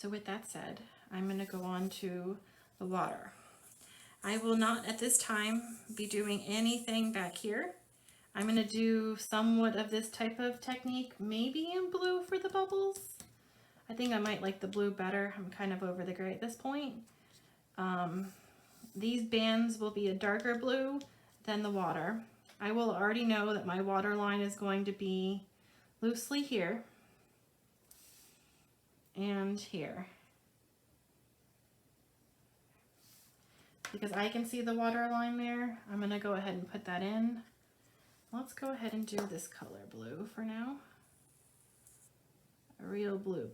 So with that said, I'm going to go on to the water. I will not at this time be doing anything back here. I'm going to do somewhat of this type of technique, maybe in blue for the bubbles. I think I might like the blue better. I'm kind of over the gray at this point. These bands will be a darker blue than the water. I will already know that my water line is going to be loosely here and here. Because I can see the water line there, I'm going to go ahead and put that in. Let's go ahead and do this color blue for now. A real blue.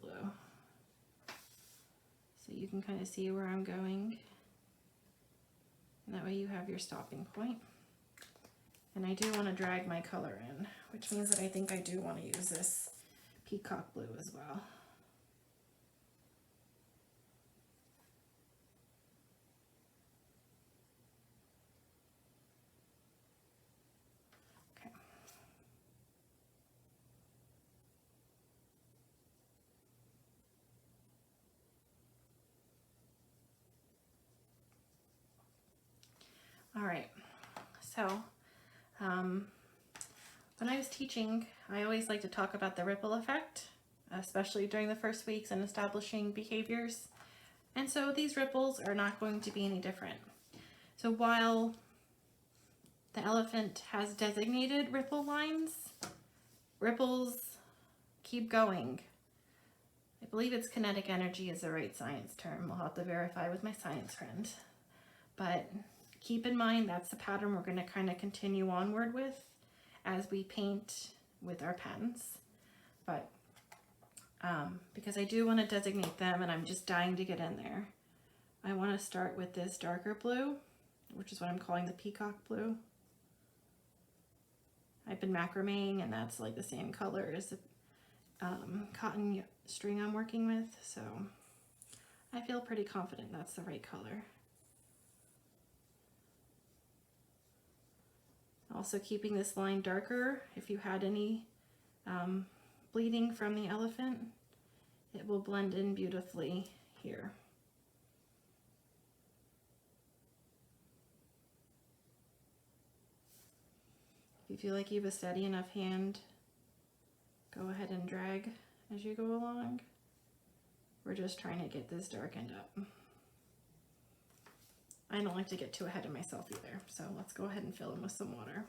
So you can kind of see where I'm going. And that way you have your stopping point. And I do want to drag my color in, which means that I think I do want to use this Peacock Blue as well. Okay. All right, so when I was teaching, I always like to talk about the ripple effect, especially during the first weeks and establishing behaviors. And so these ripples are not going to be any different. So while the elephant has designated ripple lines, ripples keep going. I believe it's kinetic energy is the right science term. I'll have to verify with my science friend. But keep in mind that's the pattern we're going to kind of continue onward with as we paint with our pens. But because I do want to designate them and I'm just dying to get in there, I want to start with this darker blue, which is what I'm calling the Peacock Blue. I've been macrameing and that's like the same color as the cotton string I'm working with, so I feel pretty confident that's the right color. Also keeping this line darker, if you had any bleeding from the elephant, it will blend in beautifully here. If you feel like you have a steady enough hand, go ahead and drag as you go along. We're just trying to get this darkened up. I don't like to get too ahead of myself either, so let's go ahead and fill in with some water.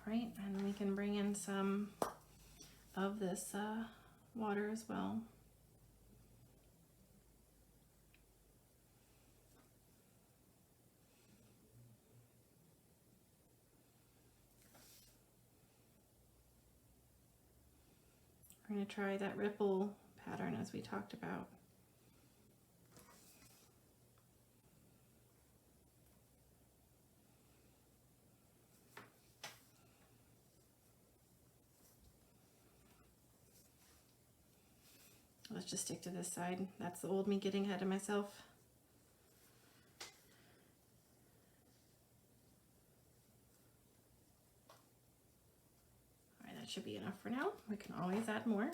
Right, and we can bring in some of this water as well. We're going to try that ripple pattern as we talked about. Let's just stick to this side. That's the old me getting ahead of myself. All right, that should be enough for now. We can always add more.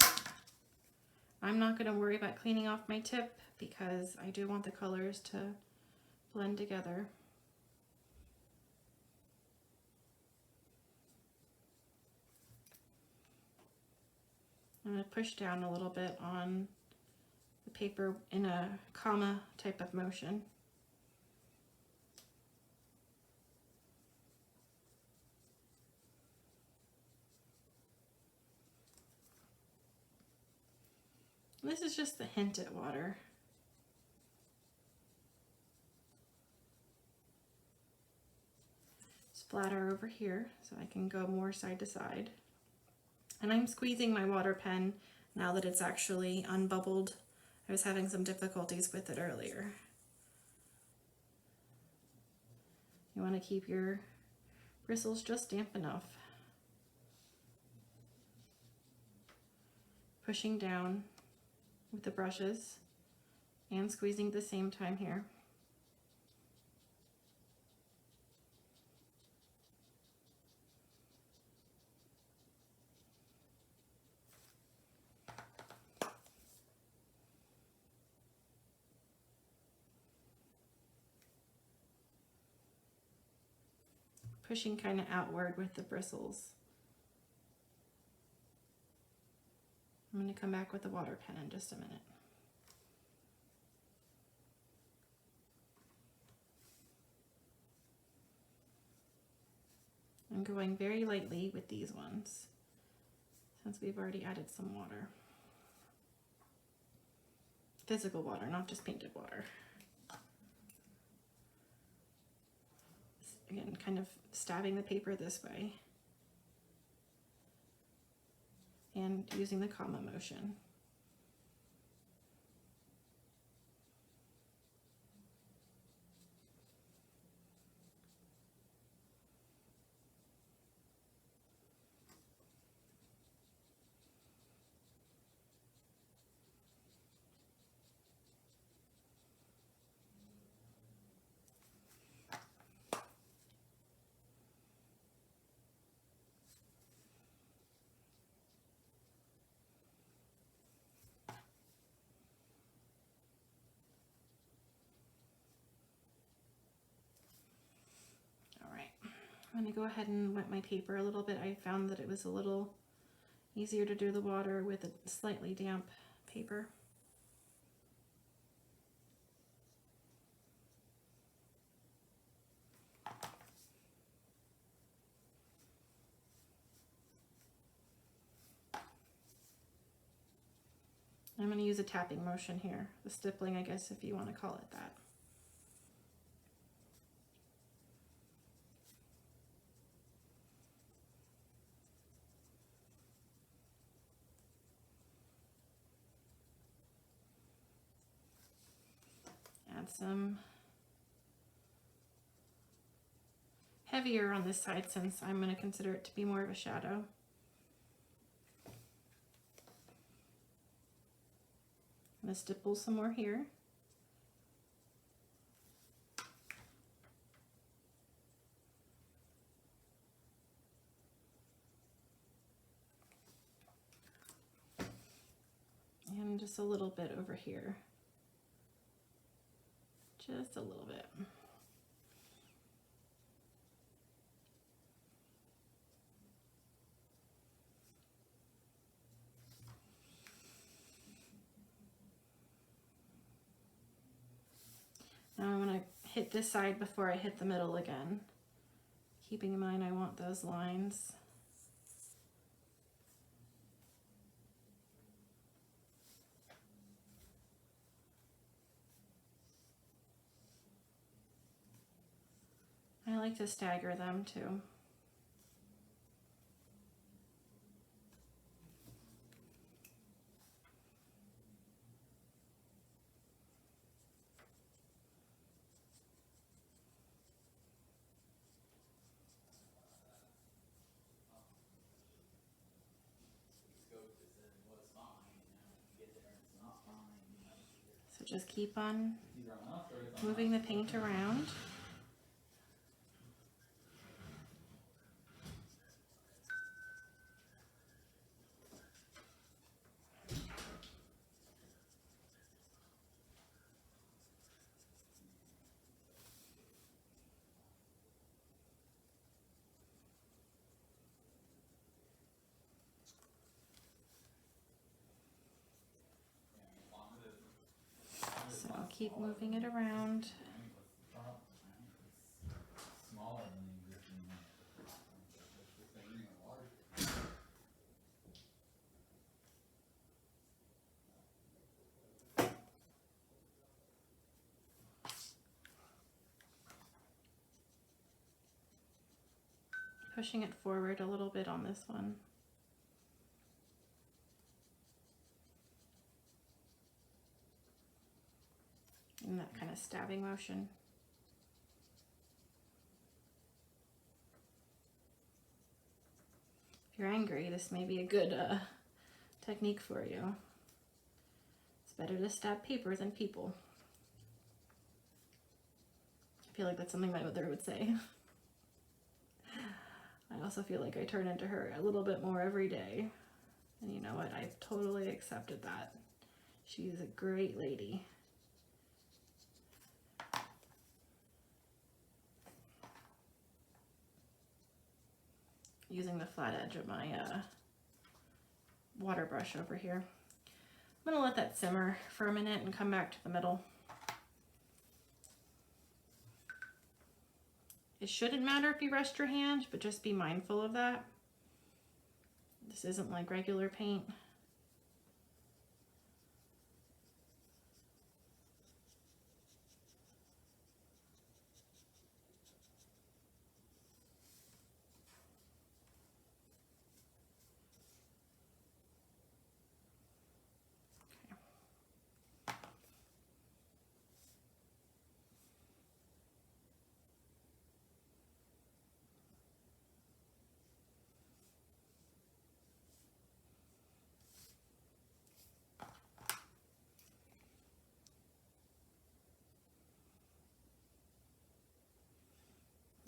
I'm not going to worry about cleaning off my tip because I do want the colors to blend together. I'm going to push down a little bit on the paper in a comma type of motion. And this is just the hint at water. splatter over here so I can go more side to side. And I'm squeezing my water pen now that it's actually unbubbled. I was having some difficulties with it earlier. You want to keep your bristles just damp enough. Pushing down with the brushes and squeezing at the same time here. Pushing kind of outward with the bristles. I'm going to come back with the water pen in just a minute. I'm going very lightly with these ones since we've already added some water. Physical water, not just painted water. Again, kind of stabbing the paper this way and using the comma motion. I'm going to go ahead and wet my paper a little bit. I found that it was a little easier to do the water with a slightly damp paper. I'm going to use a tapping motion here, the stippling, I guess, if you want to call it that. Add some heavier on this side since I'm going to consider it to be more of a shadow. I'm going to stipple some more here. And just a little bit over here. Just a little bit. Now I'm going to hit this side before I hit the middle again. Keeping in mind I want those lines. I like to stagger them too. So just keep on moving the paint around. So I'll keep moving it around. pushing it forward a little bit on this one. In that kind of stabbing motion. If you're angry, this may be a good technique for you. It's better to stab paper than people. I feel like that's something my mother would say. I also feel like I turn into her a little bit more every day. And you know what? I've totally accepted that. She's a great lady. Using the flat edge of my water brush over here. I'm gonna let that simmer for a minute and come back to the middle. It shouldn't matter if you rest your hand, but just be mindful of that. This isn't like regular paint.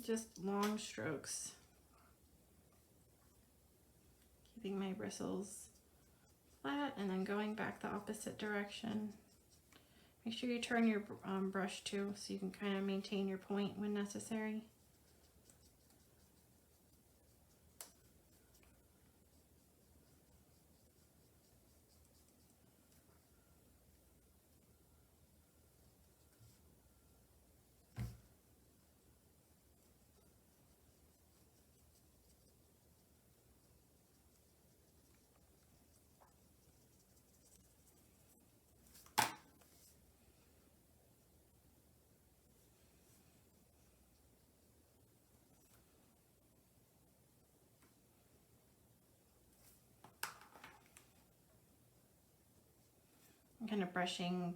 Just long strokes. Keeping my bristles flat and then going back the opposite direction. Make sure you turn your brush too so you can kind of maintain your point when necessary. I'm kind of brushing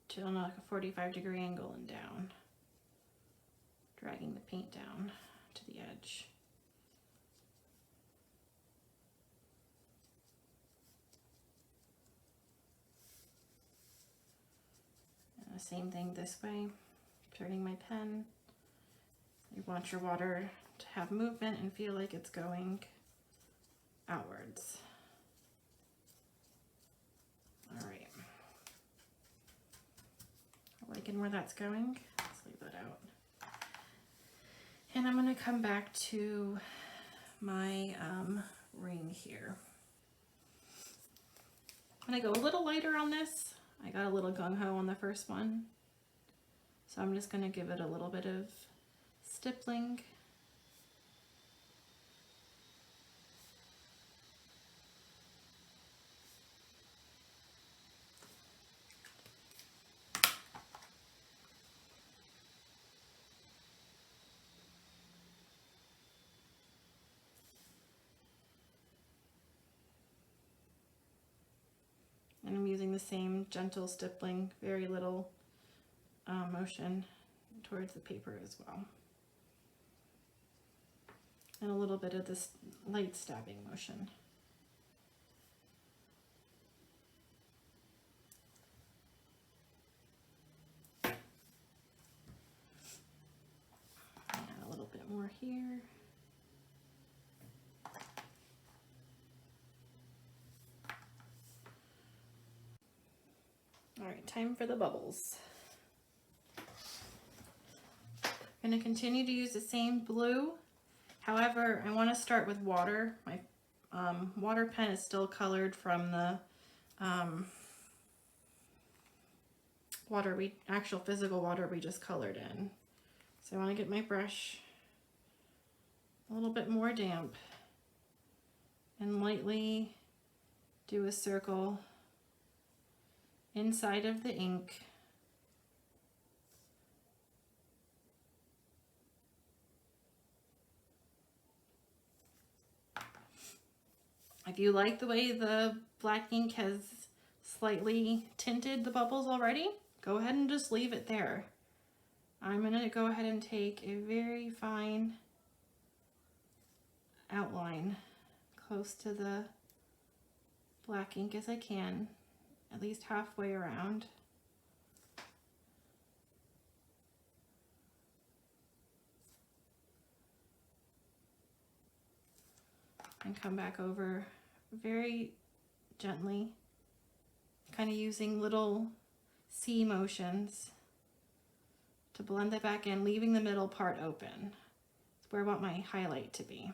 to like a 45-degree angle and down, dragging the paint down to the edge. And the same thing this way, turning my pen. You want your water to have movement and feel like it's going outwards. All right. Liking where that's going. Let's leave that out. And I'm going to come back to my ring here. I'm going to go a little lighter on this. I got a little gung-ho on the first one. So I'm just going to give it a little bit of stippling. And I'm using the same gentle stippling, very little motion towards the paper as well. And a little bit of this light stabbing motion. Add a little bit more here. All right, time for the bubbles. I'm going to continue to use the same blue. However, I want to start with water. My water pen is still colored from the actual physical water we just colored in. So I want to get my brush a little bit more damp and lightly do a circle inside of the ink. If you like the way the black ink has slightly tinted the bubbles already, go ahead and just leave it there. I'm going to go ahead and take a very fine outline close to the black ink as I can, at least halfway around. And come back over very gently, kind of using little C motions to blend it back in, leaving the middle part open. It's where I want my highlight to be.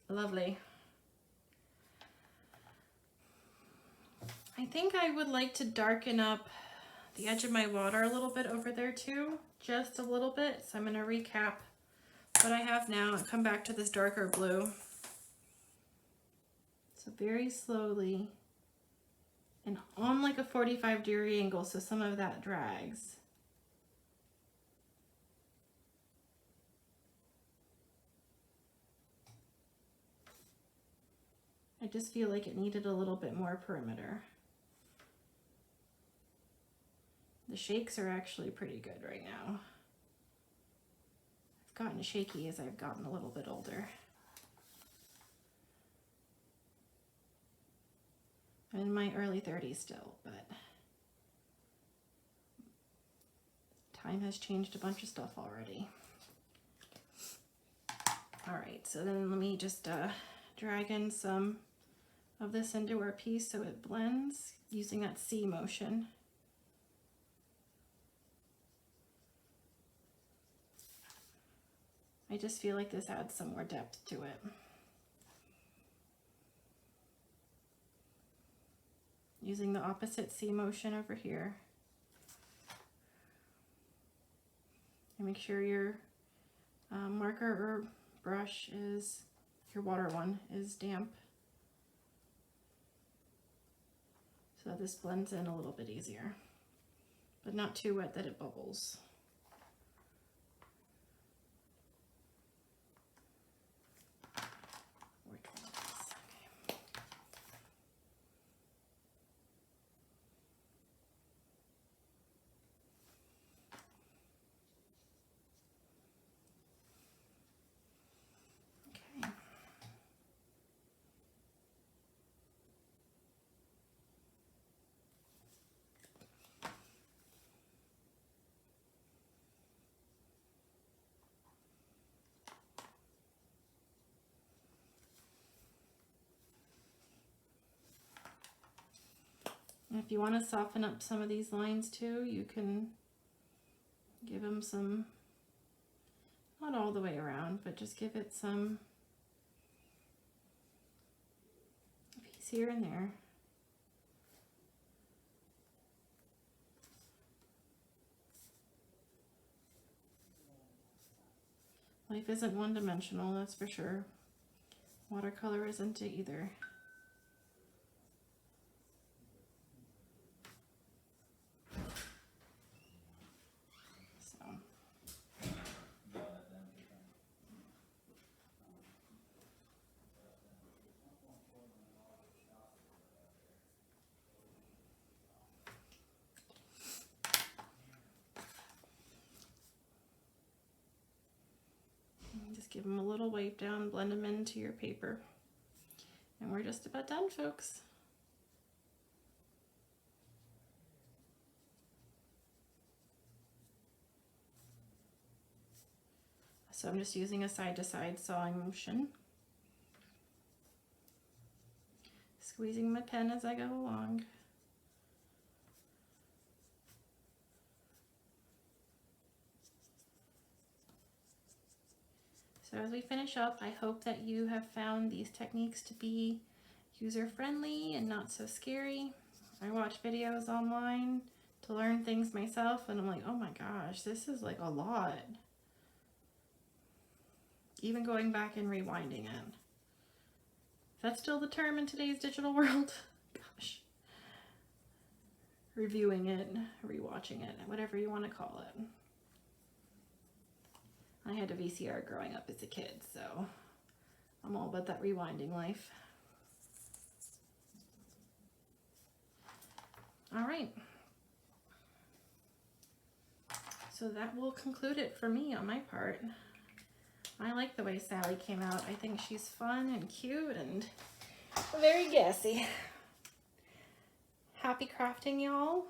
Lovely. I think I would like to darken up the edge of my water a little bit over there too, just a little bit. So I'm going to recap what I have now and come back to this darker blue. So very slowly and on like a 45-degree angle, so some of that drags. I just feel like it needed a little bit more perimeter. The shakes are actually pretty good right now. I've gotten shaky as I've gotten a little bit older. I'm in my early 30s still, but time has changed a bunch of stuff already. All right, so then let me just drag in some of this into our piece so it blends using that C motion. I just feel like this adds some more depth to it. Using the opposite C motion over here. And make sure your marker or brush is, your water one, is damp. So that this blends in a little bit easier, but not too wet that it bubbles. And if you want to soften up some of these lines too, you can give them some, not all the way around, but just give it some piece here and there. Life isn't one-dimensional, that's for sure. Watercolor isn't either. Just give them a little wipe down, blend them into your paper. And we're just about done, folks. So I'm just using a side-to-side sawing motion. Squeezing my pen as I go along. So as we finish up, I hope that you have found these techniques to be user-friendly and not so scary. I watch videos online to learn things myself, and I'm like, oh my gosh, this is like a lot. Even going back and rewinding it. Is that still the term in today's digital world? Gosh. Reviewing it, rewatching it, whatever you want to call it. I had a VCR growing up as a kid, so I'm all about that rewinding life. All right. So that will conclude it for me on my part. I like the way Sally came out. I think she's fun and cute and very gassy. Happy crafting, y'all.